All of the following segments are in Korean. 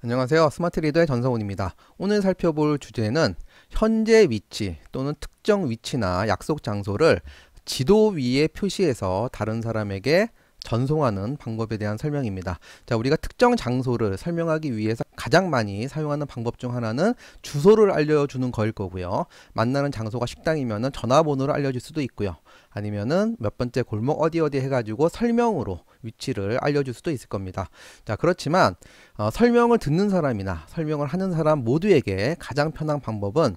안녕하세요. 스마트 리더의 전성훈입니다. 오늘 살펴볼 주제는 현재 위치 또는 특정 위치나 약속 장소를 지도 위에 표시해서 다른 사람에게 전송하는 방법에 대한 설명입니다. 자, 우리가 특정 장소를 설명하기 위해서 가장 많이 사용하는 방법 중 하나는 주소를 알려주는 거일 거고요. 만나는 장소가 식당이면은 전화번호를 알려줄 수도 있고요. 아니면은 몇 번째 골목 어디 해가지고 설명으로 위치를 알려줄 수도 있을 겁니다. 자, 그렇지만 설명을 듣는 사람이나 설명을 하는 사람 모두에게 가장 편한 방법은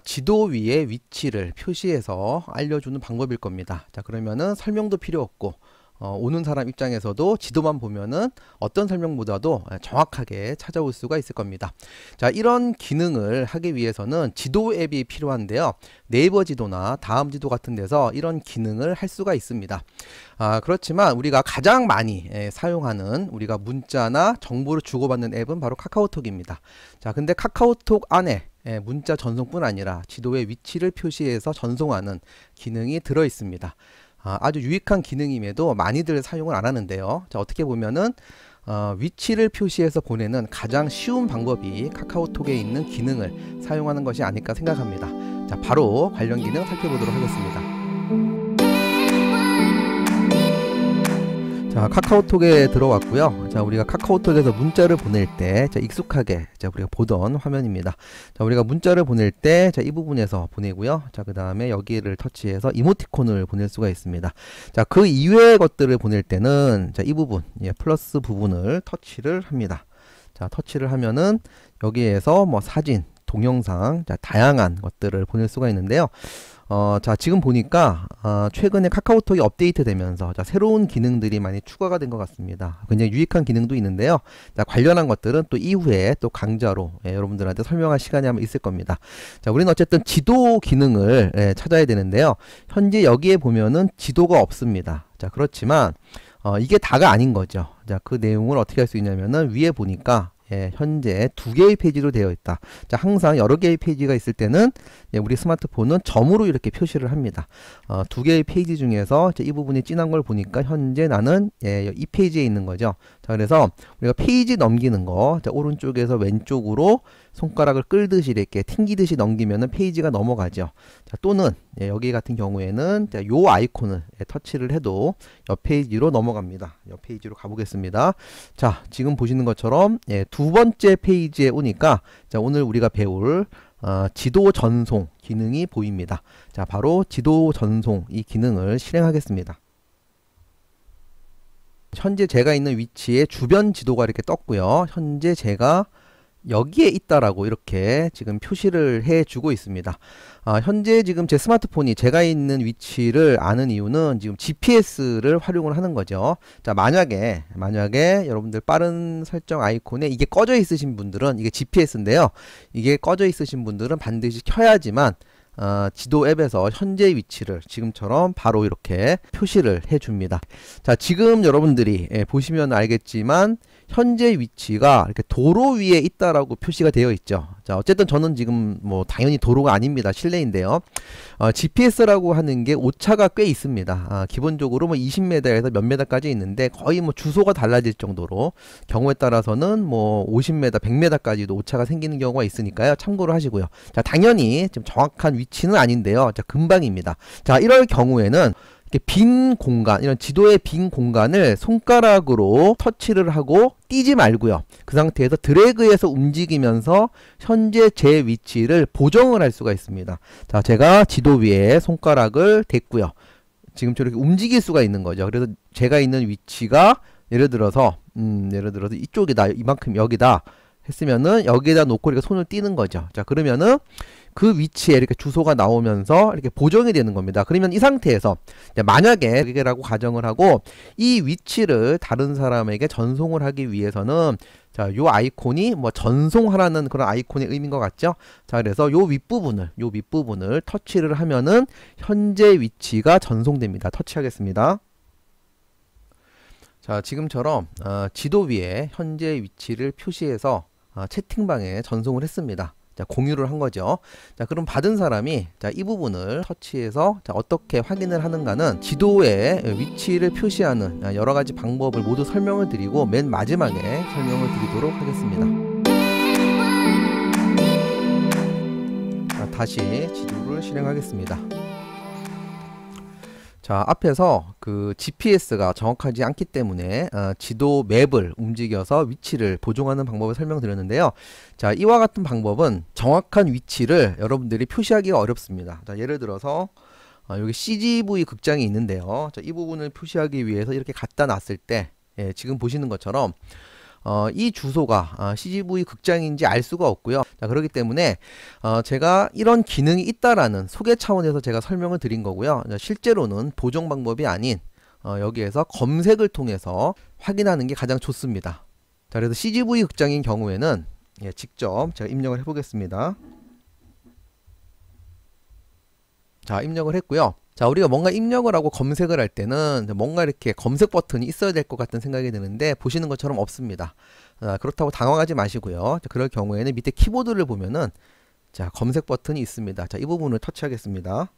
지도 위에 위치를 표시해서 알려주는 방법일 겁니다. 자, 그러면은 설명도 필요 없고 오는 사람 입장에서도 지도만 보면은 어떤 설명보다도 정확하게 찾아올 수가 있을 겁니다. 자, 이런 기능을 하기 위해서는 지도 앱이 필요한데요. 네이버 지도나 다음 지도 같은 데서 이런 기능을 할 수가 있습니다. 그렇지만 우리가 가장 많이 사용하는 우리가 문자나 정보를 주고받는 앱은 바로 카카오톡입니다. 자, 근데 카카오톡 안에 문자 전송뿐 아니라 지도의 위치를 표시해서 전송하는 기능이 들어 있습니다. 아주 유익한 기능임에도 많이들 사용을 안 하는데요. 자, 어떻게 보면은 위치를 표시해서 보내는 가장 쉬운 방법이 카카오톡에 있는 기능을 사용하는 것이 아닐까 생각합니다. 자, 바로 관련 기능 살펴보도록 하겠습니다. 자, 카카오톡에 들어왔고요. 자, 우리가 카카오톡에서 문자를 보낼 때, 자, 익숙하게, 자, 우리가 보던 화면입니다. 자, 우리가 문자를 보낼 때, 자, 이 부분에서 보내고요. 자, 그 다음에 여기를 터치해서 이모티콘을 보낼 수가 있습니다. 자, 그 이외의 것들을 보낼 때는, 자, 이 부분, 플러스 부분을 터치를 합니다. 자, 터치를 하면은 여기에서 뭐 사진, 동영상, 자, 다양한 것들을 보낼 수가 있는데요. 자, 지금 보니까 최근에 카카오톡이 업데이트 되면서 자, 새로운 기능들이 많이 추가가 된 것 같습니다. 굉장히 유익한 기능도 있는데요. 자, 관련한 것들은 또 이후에 또 강좌로 여러분들한테 설명할 시간이 아마 있을 겁니다. 자, 우리는 어쨌든 지도 기능을 찾아야 되는데요. 현재 여기에 보면은 지도가 없습니다. 자, 그렇지만 이게 다가 아닌 거죠. 자, 그 내용을 어떻게 할 수 있냐면은 위에 보니까 현재 2개의 페이지로 되어 있다. 자, 항상 여러 개의 페이지가 있을 때는 우리 스마트폰은 점으로 이렇게 표시를 합니다. 2개의 페이지 중에서 이 부분이 진한 걸 보니까 현재 나는 이 페이지에 있는 거죠. 자, 그래서 우리가 페이지 넘기는 거, 자, 오른쪽에서 왼쪽으로 손가락을 끌듯이 이렇게 튕기듯이 넘기면은 페이지가 넘어가죠. 자, 또는 여기 같은 경우에는 자, 요 아이콘을 터치를 해도 옆 페이지로 넘어갑니다. 옆 페이지로 가보겠습니다. 자, 지금 보시는 것처럼 두 번째 페이지에 오니까 자, 오늘 우리가 배울 지도 전송 기능이 보입니다. 자, 바로 지도 전송 이 기능을 실행하겠습니다. 현재 제가 있는 위치에 주변 지도가 이렇게 떴고요. 현재 제가 여기에 있다라고 이렇게 지금 표시를 해주고 있습니다. 현재 지금 제 스마트폰이 제가 있는 위치를 아는 이유는 지금 GPS를 활용을 하는 거죠. 자, 만약에 여러분들 빠른 설정 아이콘에 이게 꺼져 있으신 분들은 이게 GPS인데요. 이게 꺼져 있으신 분들은 반드시 켜야지만 지도 앱에서 현재 위치를 지금처럼 바로 이렇게 표시를 해줍니다. 자, 지금 여러분들이 보시면 알겠지만 현재 위치가 이렇게 도로 위에 있다라고 표시가 되어 있죠. 자, 어쨌든 저는 지금 뭐 당연히 도로가 아닙니다. 실내인데요. GPS라고 하는 게 오차가 꽤 있습니다. 기본적으로 뭐 20m에서 몇 m까지 있는데 거의 뭐 주소가 달라질 정도로 경우에 따라서는 뭐 50m, 100m까지도 오차가 생기는 경우가 있으니까요. 참고로 하시고요. 자, 당연히 지금 정확한 위치는 아닌데요. 자, 금방입니다. 자, 이럴 경우에는 이렇게 빈 공간, 이런 지도의 빈 공간을 손가락으로 터치를 하고 띄지 말고요. 그 상태에서 드래그해서 움직이면서 현재 제 위치를 보정을 할 수가 있습니다. 자, 제가 지도 위에 손가락을 댔고요. 지금 저렇게 움직일 수가 있는 거죠. 그래서 제가 있는 위치가 예를 들어서 이쪽이다, 이만큼 여기다 했으면은 여기에다 놓고 이렇게 손을 띄는 거죠. 자, 그러면은 그 위치에 이렇게 주소가 나오면서 이렇게 보정이 되는 겁니다. 그러면 이 상태에서 만약에 여기라고 가정을 하고 이 위치를 다른 사람에게 전송을 하기 위해서는 자, 요 아이콘이 뭐 전송하라는 그런 아이콘의 의미인 것 같죠? 자, 그래서 요 윗부분을 터치를 하면은 현재 위치가 전송됩니다. 터치하겠습니다. 자, 지금처럼 지도 위에 현재 위치를 표시해서 채팅방에 전송을 했습니다. 자, 공유를 한 거죠. 자, 그럼 받은 사람이 자, 이 부분을 터치해서 자, 어떻게 확인을 하는가는 지도에 위치를 표시하는 여러 가지 방법을 모두 설명을 드리고 맨 마지막에 설명을 드리도록 하겠습니다. 자, 다시 지도를 실행하겠습니다. 자, 앞에서 그 GPS가 정확하지 않기 때문에 지도 맵을 움직여서 위치를 보정하는 방법을 설명드렸는데요. 자, 이와 같은 방법은 정확한 위치를 여러분들이 표시하기가 어렵습니다. 자, 예를 들어서 여기 CGV 극장이 있는데요. 자, 이 부분을 표시하기 위해서 이렇게 갖다 놨을 때 지금 보시는 것처럼 이 주소가 CGV 극장인지 알 수가 없고요. 자, 그렇기 때문에 제가 이런 기능이 있다라는 소개 차원에서 제가 설명을 드린 거고요. 실제로는 보정 방법이 아닌 여기에서 검색을 통해서 확인하는 게 가장 좋습니다. 자, 그래서 CGV 극장인 경우에는 직접 제가 입력을 해보겠습니다. 자, 입력을 했고요. 자, 우리가 뭔가 입력을 하고 검색을 할 때는 뭔가 이렇게 검색 버튼이 있어야 될 것 같은 생각이 드는데 보시는 것처럼 없습니다. 그렇다고 당황하지 마시고요. 자, 그럴 경우에는 밑에 키보드를 보면은 자, 검색 버튼이 있습니다. 자, 이 부분을 터치하겠습니다.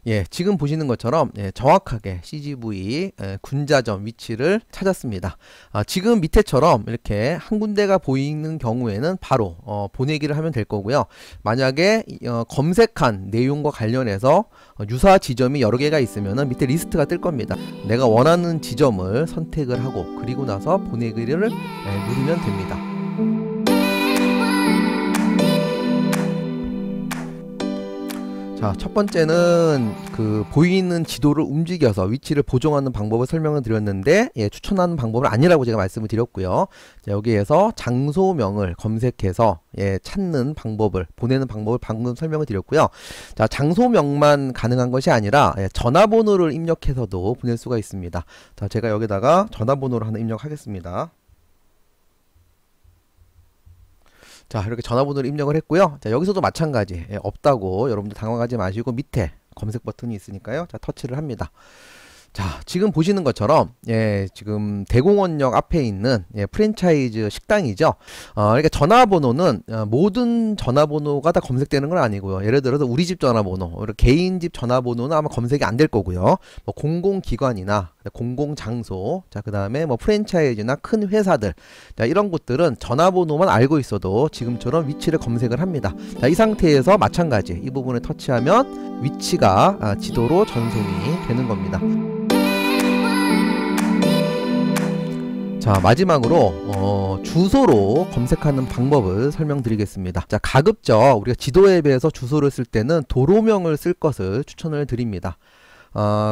예, 지금 보시는 것처럼 정확하게 CGV 군자점 위치를 찾았습니다. 지금 밑에처럼 이렇게 한 군데가 보이는 경우에는 바로 보내기를 하면 될 거고요. 만약에 검색한 내용과 관련해서 유사 지점이 여러 개가 있으면 밑에 리스트가 뜰 겁니다. 내가 원하는 지점을 선택을 하고 그리고 나서 보내기를 누르면 됩니다. 자, 첫 번째는 그 보이는 지도를 움직여서 위치를 보정하는 방법을 설명을 드렸는데 추천하는 방법은 아니라고 제가 말씀을 드렸고요. 자, 여기에서 장소명을 검색해서 찾는 방법을 보내는 방법을 방금 설명을 드렸고요. 자, 장소명만 가능한 것이 아니라 전화번호를 입력해서도 보낼 수가 있습니다. 자, 제가 여기다가 전화번호를 하나 입력하겠습니다. 자, 이렇게 전화번호를 입력을 했고요. 자, 여기서도 마찬가지 없다고 여러분들 당황하지 마시고 밑에 검색 버튼이 있으니까요. 자, 터치를 합니다. 자, 지금 보시는 것처럼 지금 대공원역 앞에 있는 프랜차이즈 식당이죠. 그러니까 전화번호는 모든 전화번호가 다 검색되는 건 아니고요. 예를 들어서 우리 집 전화번호, 개인 집 전화번호는 아마 검색이 안 될 거고요. 뭐 공공기관이나 공공장소, 자, 그 다음에 뭐 프랜차이즈나 큰 회사들, 자, 이런 곳들은 전화번호만 알고 있어도 지금처럼 위치를 검색을 합니다. 자, 이 상태에서 마찬가지 이 부분을 터치하면 위치가 지도로 전송이 되는 겁니다. 자, 마지막으로 주소로 검색하는 방법을 설명드리겠습니다. 자, 가급적 우리가 지도 앱에서 주소를 쓸 때는 도로명을 쓸 것을 추천을 드립니다.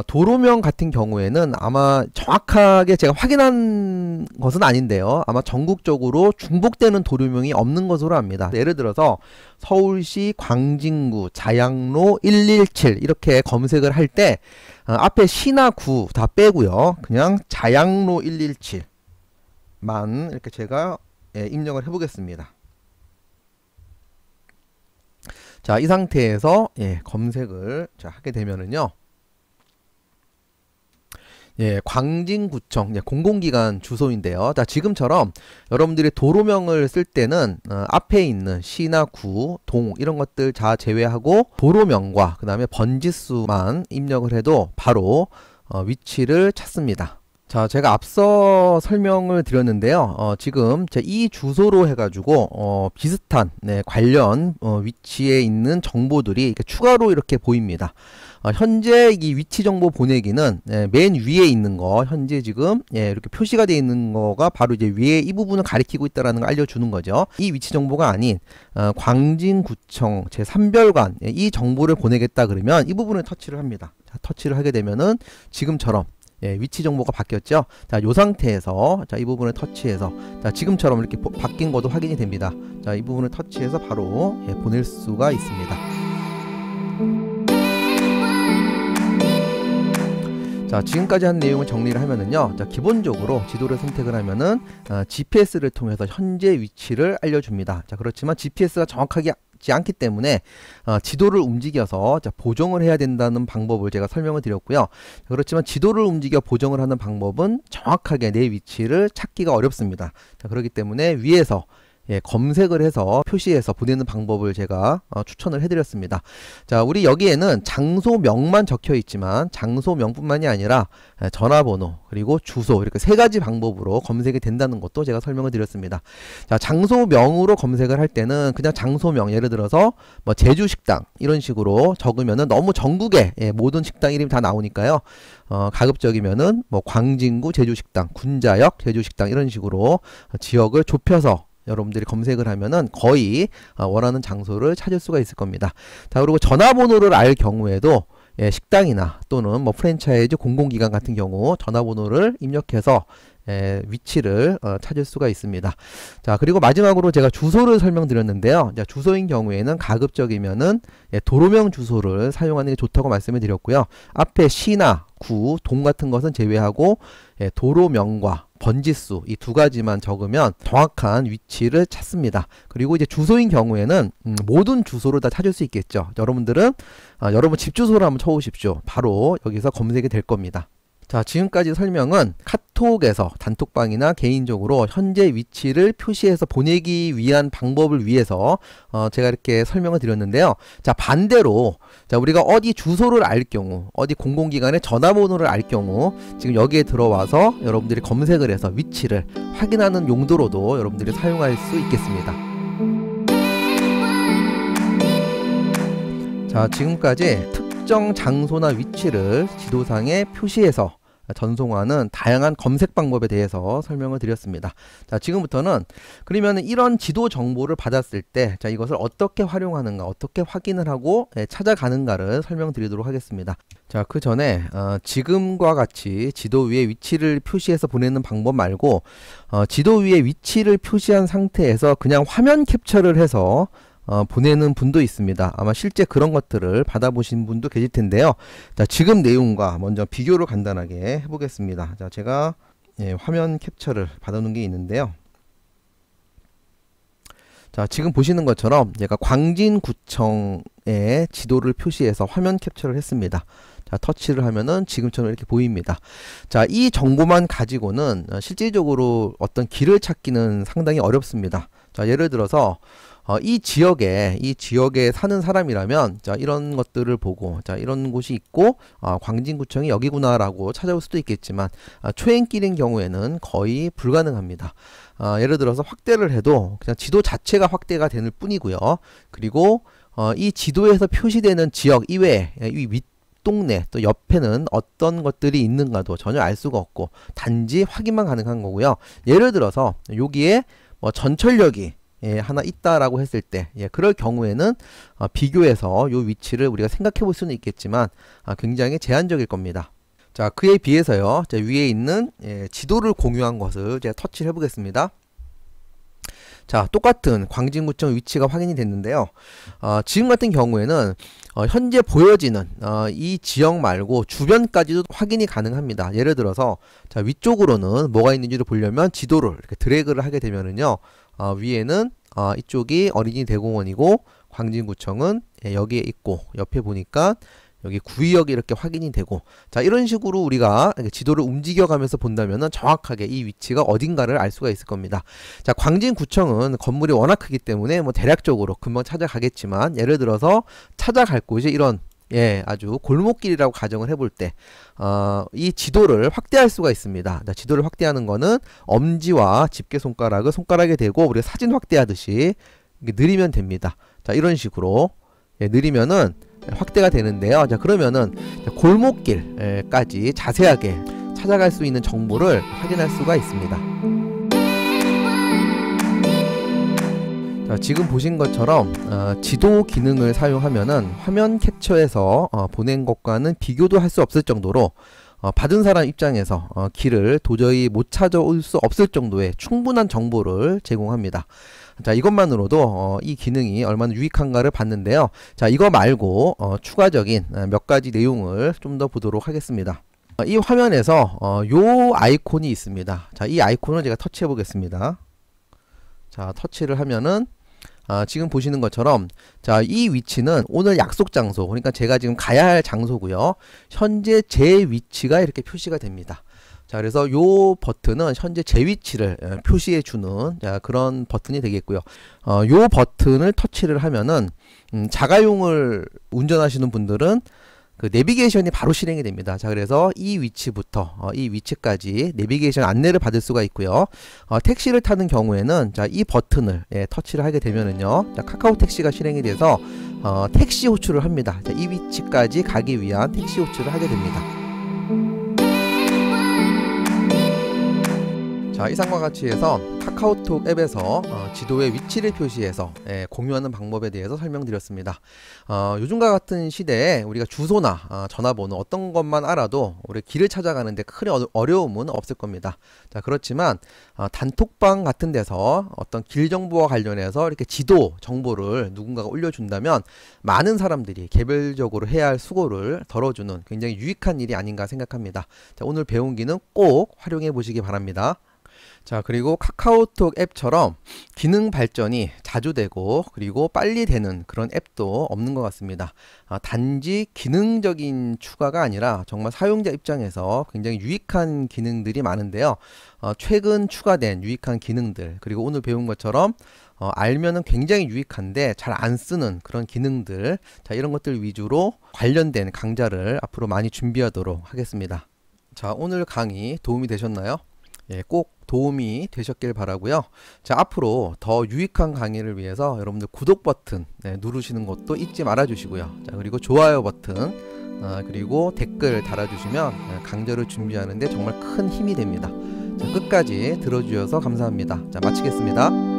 도로명 같은 경우에는 아마 정확하게 제가 확인한 것은 아닌데요. 아마 전국적으로 중복되는 도로명이 없는 것으로 압니다. 예를 들어서 서울시 광진구 자양로 117 이렇게 검색을 할 때 앞에 시나 구 다 빼고요. 그냥 자양로 117 만 이렇게 제가 입력을 해보겠습니다. 자, 이 상태에서 검색을 하게 되면은요, 광진구청 공공기관 주소인데요. 자, 지금처럼 여러분들이 도로명을 쓸 때는 앞에 있는 시나 구, 동 이런 것들 다 제외하고 도로명과 그 다음에 번지수만 입력을 해도 바로 위치를 찾습니다. 자, 제가 앞서 설명을 드렸는데요. 지금 이 주소로 해가지고 비슷한 관련 위치에 있는 정보들이 이렇게 추가로 이렇게 보입니다. 현재 이 위치 정보 보내기는 맨 위에 있는 거, 현재 지금 이렇게 표시가 되어 있는 거가 바로 이제 위에 이 부분을 가리키고 있다라는 걸 알려주는 거죠. 이 위치 정보가 아닌 광진구청 제3별관 이 정보를 보내겠다 그러면 이 부분을 터치를 합니다. 자, 터치를 하게 되면은 지금처럼 위치 정보가 바뀌었죠. 자, 요 상태에서 자, 이 부분을 터치해서 자, 지금처럼 이렇게 바뀐 것도 확인이 됩니다. 자, 이 부분을 터치해서 바로 보낼 수가 있습니다. 자, 지금까지 한 내용을 정리를 하면은요, 자, 기본적으로 지도를 선택을 하면은 GPS를 통해서 현재 위치를 알려줍니다. 자, 그렇지만 GPS가 정확하지 않기 때문에 지도를 움직여서 보정을 해야 된다는 방법을 제가 설명을 드렸고요. 그렇지만 지도를 움직여 보정을 하는 방법은 정확하게 내 위치를 찾기가 어렵습니다. 자, 그렇기 때문에 위에서 검색을 해서 표시해서 보내는 방법을 제가 추천을 해드렸습니다. 자, 우리 여기에는 장소명만 적혀 있지만 장소명뿐만이 아니라 전화번호 그리고 주소 이렇게 세 가지 방법으로 검색이 된다는 것도 제가 설명을 드렸습니다. 자, 장소명으로 검색을 할 때는 그냥 장소명, 예를 들어서 뭐 제주식당 이런 식으로 적으면은 너무 전국의 모든 식당 이름이 다 나오니까요. 가급적이면은 뭐 광진구 제주식당, 군자역 제주식당 이런 식으로 지역을 좁혀서 여러분들이 검색을 하면은 거의 원하는 장소를 찾을 수가 있을 겁니다. 자, 그리고 전화번호를 알 경우에도 식당이나 또는 뭐 프랜차이즈 공공기관 같은 경우 전화번호를 입력해서 위치를 찾을 수가 있습니다. 자, 그리고 마지막으로 제가 주소를 설명드렸는데요. 자, 주소인 경우에는 가급적이면은 도로명 주소를 사용하는 게 좋다고 말씀을 드렸고요. 앞에 시나 구, 동 같은 것은 제외하고 도로명과 번지수 이 두 가지만 적으면 정확한 위치를 찾습니다. 그리고 이제 주소인 경우에는 모든 주소를 다 찾을 수 있겠죠. 여러분들은 여러분 집 주소를 한번 쳐보십시오. 바로 여기서 검색이 될 겁니다. 자, 지금까지 설명은 카톡에서 단톡방이나 개인적으로 현재 위치를 표시해서 보내기 위한 방법을 위해서 제가 이렇게 설명을 드렸는데요. 자, 반대로 자, 우리가 어디 주소를 알 경우, 어디 공공기관의 전화번호를 알 경우 지금 여기에 들어와서 여러분들이 검색을 해서 위치를 확인하는 용도로도 여러분들이 사용할 수 있겠습니다. 자, 지금까지 특정 장소나 위치를 지도상에 표시해서 전송하는 다양한 검색 방법에 대해서 설명을 드렸습니다. 자, 지금부터는 그러면 이런 지도 정보를 받았을 때 자, 이것을 어떻게 활용하는가, 어떻게 확인을 하고 찾아가는가를 설명드리도록 하겠습니다. 자, 그 전에 지금과 같이 지도 위에 위치를 표시해서 보내는 방법 말고 지도 위에 위치를 표시한 상태에서 그냥 화면 캡처를 해서 보내는 분도 있습니다. 아마 실제 그런 것들을 받아보신 분도 계실 텐데요. 자, 지금 내용과 먼저 비교를 간단하게 해보겠습니다. 자, 제가 화면 캡처를 받아놓은 게 있는데요. 자, 지금 보시는 것처럼 제가 광진구청의 지도를 표시해서 화면 캡처를 했습니다. 자, 터치를 하면은 지금처럼 이렇게 보입니다. 자, 이 정보만 가지고는 실질적으로 어떤 길을 찾기는 상당히 어렵습니다. 자, 예를 들어서 이 지역에 사는 사람이라면 자, 이런 것들을 보고 자, 이런 곳이 있고 광진구청이 여기구나 라고 찾아올 수도 있겠지만 초행길인 경우에는 거의 불가능합니다. 예를 들어서 확대를 해도 그냥 지도 자체가 확대가 되는 뿐이고요. 그리고 이 지도에서 표시되는 지역 이외에 이 윗동네 또 옆에는 어떤 것들이 있는가도 전혀 알 수가 없고 단지 확인만 가능한 거고요. 예를 들어서 여기에 뭐 전철역이 하나 있다라고 했을 때 그럴 경우에는 비교해서 이 위치를 우리가 생각해 볼 수는 있겠지만 굉장히 제한적일 겁니다. 자, 그에 비해서요, 자, 위에 있는 지도를 공유한 것을 제가 터치를 해 보겠습니다. 자, 똑같은 광진구청 위치가 확인이 됐는데요. 지금 같은 경우에는 현재 보여지는 이 지역 말고 주변까지도 확인이 가능합니다. 예를 들어서 자, 위쪽으로는 뭐가 있는지를 보려면 지도를 이렇게 드래그를 하게 되면은요, 위에는 이쪽이 어린이 대공원이고 광진구청은 여기에 있고 옆에 보니까 여기 구의역이 이렇게 확인이 되고 자, 이런 식으로 우리가 지도를 움직여 가면서 본다면은 정확하게 이 위치가 어딘가를 알 수가 있을 겁니다. 자, 광진구청은 건물이 워낙 크기 때문에 뭐 대략적으로 금방 찾아가겠지만 예를 들어서 찾아갈 곳이 이런 아주 골목길이라고 가정을 해볼 때 이 지도를 확대할 수가 있습니다. 자, 지도를 확대하는 거는 엄지와 집게손가락을 손가락에 대고 우리가 사진 확대하듯이 느리면 됩니다. 자, 이런 식으로 느리면은 확대가 되는데요. 자, 그러면은 골목길까지 자세하게 찾아갈 수 있는 정보를 확인할 수가 있습니다. 자, 지금 보신 것처럼 지도 기능을 사용하면은 화면 캡처해서 보낸 것과는 비교도 할 수 없을 정도로 받은 사람 입장에서 길을 도저히 못 찾아올 수 없을 정도의 충분한 정보를 제공합니다. 자, 이것만으로도 이 기능이 얼마나 유익한가를 봤는데요. 자, 이거 말고 추가적인 몇 가지 내용을 좀 더 보도록 하겠습니다. 이 화면에서 요 아이콘이 있습니다. 자, 이 아이콘을 제가 터치해 보겠습니다. 자, 터치를 하면은 지금 보시는 것처럼 자, 이 위치는 오늘 약속 장소, 그러니까 제가 지금 가야 할 장소고요. 현재 제 위치가 이렇게 표시가 됩니다. 자, 그래서 요 버튼은 현재 제 위치를 표시해 주는 그런 버튼이 되겠고요. 요 버튼을 터치를 하면은 자가용을 운전하시는 분들은 그 내비게이션이 바로 실행이 됩니다. 자, 그래서 이 위치부터 이 위치까지 내비게이션 안내를 받을 수가 있고요. 택시를 타는 경우에는 자, 이 버튼을 터치를 하게 되면은요, 자, 카카오 택시가 실행이 돼서 택시 호출을 합니다. 자, 이 위치까지 가기 위한 택시 호출을 하게 됩니다. 자, 이상과 같이 해서 카카오톡 앱에서 지도의 위치를 표시해서 공유하는 방법에 대해서 설명드렸습니다. 요즘과 같은 시대에 우리가 주소나 전화번호 어떤 것만 알아도 우리 길을 찾아가는데 큰 어려움은 없을 겁니다. 자, 그렇지만 단톡방 같은 데서 어떤 길 정보와 관련해서 이렇게 지도 정보를 누군가가 올려준다면 많은 사람들이 개별적으로 해야 할 수고를 덜어주는 굉장히 유익한 일이 아닌가 생각합니다. 자, 오늘 배운 기능 꼭 활용해 보시기 바랍니다. 자, 그리고 카카오톡 앱처럼 기능 발전이 자주 되고 그리고 빨리 되는 그런 앱도 없는 것 같습니다. 단지 기능적인 추가가 아니라 정말 사용자 입장에서 굉장히 유익한 기능들이 많은데요. 최근 추가된 유익한 기능들, 그리고 오늘 배운 것처럼 알면은 굉장히 유익한데 잘 안 쓰는 그런 기능들, 자, 이런 것들 위주로 관련된 강좌를 앞으로 많이 준비하도록 하겠습니다. 자, 오늘 강의 도움이 되셨나요? 꼭 도움이 되셨길 바라고요. 자, 앞으로 더 유익한 강의를 위해서 여러분들 구독 버튼 누르시는 것도 잊지 말아 주시고요. 자, 그리고 좋아요 버튼 그리고 댓글 달아주시면 강좌를 준비하는데 정말 큰 힘이 됩니다. 자, 끝까지 들어주셔서 감사합니다. 자, 마치겠습니다.